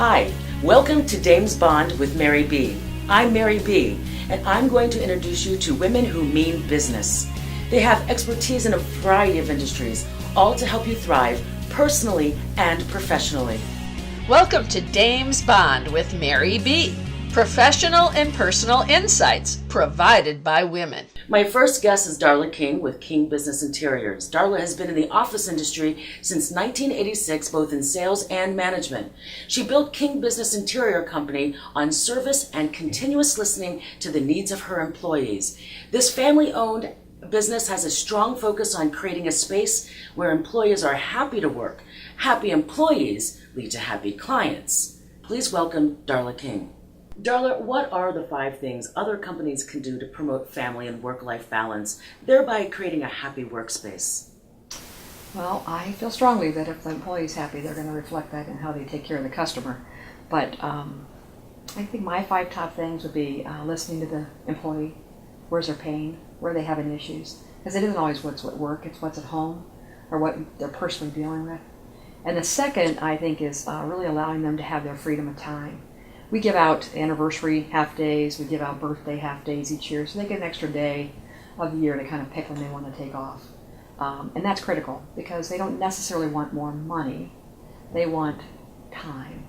Hi, welcome to Dames Bond with Mary B. I'm Mary B, and I'm going to introduce you to women who mean business. They have expertise in a variety of industries, all to help you thrive personally and professionally. Welcome to Dames Bond with Mary B. Professional and personal insights provided by women. My first guest is Darla King with King Business Interiors. Darla has been in the office industry since 1986, both in sales and management. She built King Business Interior Company on service and continuous listening to the needs of her employees. This family-owned business has a strong focus on creating a space where employees are happy to work. Happy employees lead to happy clients. Please welcome Darla King. Darla, what are the 5 things other companies can do to promote family and work-life balance, thereby creating a happy workspace? Well, I feel strongly that if the employee's happy, they're going to reflect that in how they take care of the customer. But I think my 5 top things would be listening to the employee. Where's their pain? Where are they having issues? Because it isn't always what's at work, it's what's at home or what they're personally dealing with. And the second, I think, is really allowing them to have their freedom of time. We give out anniversary half days, we give out birthday half days each year, so they get an extra day of the year to kind of pick when they want to take off. And that's critical because they don't necessarily want more money, they want time.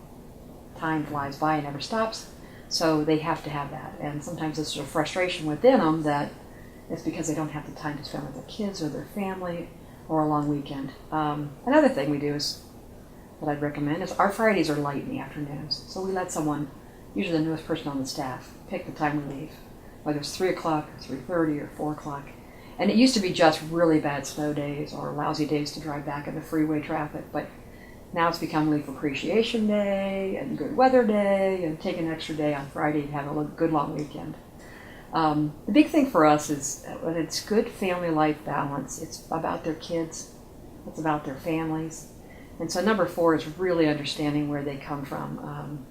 Time flies by and never stops, so they have to have that. And sometimes it's a frustration within them that it's because they don't have the time to spend with their kids or their family or a long weekend. Another thing we do is what I'd recommend is our Fridays are light in the afternoons. So we let someone, usually the newest person on the staff, pick the time we leave, whether it's 3 o'clock, 3:30, or 4 o'clock. And it used to be just really bad snow days or lousy days to drive back in the freeway traffic, but now it's become Leaf Appreciation Day and Good Weather Day and take an extra day on Friday to have a good long weekend. The big thing for us is when it's good family life balance, it's about their kids, it's about their families. And so number 4 is really understanding where they come from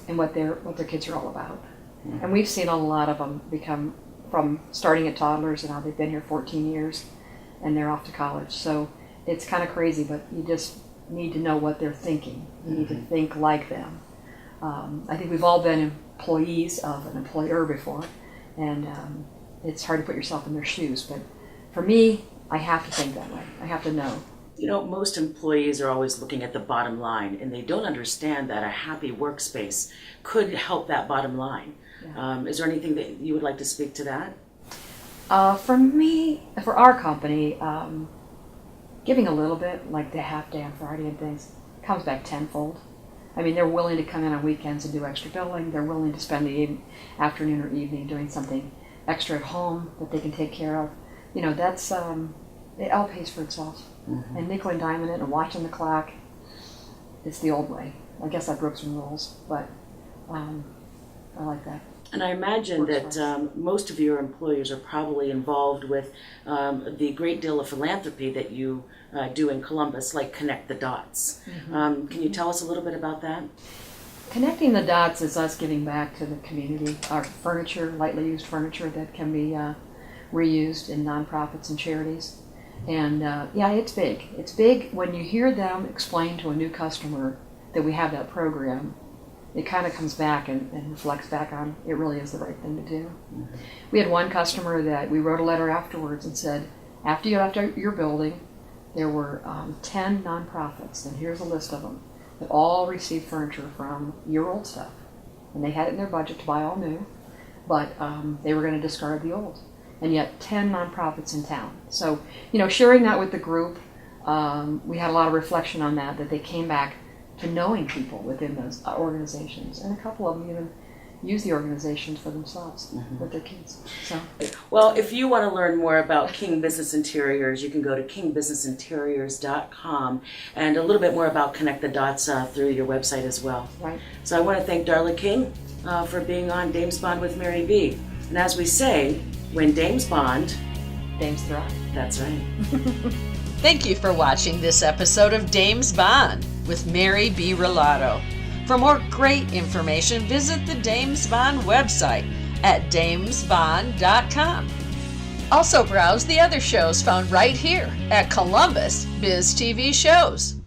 and what their kids are all about. Mm-hmm. And we've seen a lot of them become from starting at toddlers and now they've been here 14 years and they're off to college. So it's kind of crazy, but you just need to know what they're thinking. You need to think like them. I think we've all been employees of an employer before, and it's hard to put yourself in their shoes. But for me, I have to think that way. I have to know. You know, most employees are always looking at the bottom line, and they don't understand that a happy workspace could help that bottom line. Yeah. Is there anything that you would like to speak to that? For me, for our company, giving a little bit, like the half day on Friday and things, comes back tenfold. I mean, they're willing to come in on weekends and do extra billing. They're willing to spend the afternoon or evening doing something extra at home that they can take care of. You know, that's it all pays for itself. Mm-hmm. And nickel and diamond it and watching the clock, it's the old way. I guess I broke some rules, but I like that. And I imagine that most of your employers are probably involved with the great deal of philanthropy that you do in Columbus, like Connect the Dots. Mm-hmm. Can you tell us a little bit about that? Connecting the Dots is us giving back to the community. Our furniture, lightly used furniture that can be reused in nonprofits and charities. And yeah, it's big. It's big when you hear them explain to a new customer that we have that program. It kind of comes back and reflects back on it really is the right thing to do. Mm-hmm. We had one customer that we wrote a letter afterwards and said, after you left your building, there were 10 nonprofits, and here's a list of them, that all received furniture from your old stuff. And they had it in their budget to buy all new, but they were going to discard the old. And yet 10 nonprofits in town. So, you know, sharing that with the group, we had a lot of reflection on that they came back to knowing people within those organizations. And a couple of them even use the organizations for themselves with their kids. So, well, if you want to learn more about King Business Interiors, you can go to kingbusinessinteriors.com and a little bit more about Connect the Dots through your website as well. Right. So I want to thank Darla King for being on Dames Bond with Mary B. And as we say, when dames bond, dames thrive. That's right. Thank you for watching this episode of Dames Bond with Mary B. Relato. For more great information, visit the Dames Bond website at damesbond.com. Also browse the other shows found right here at Columbus Biz TV Shows.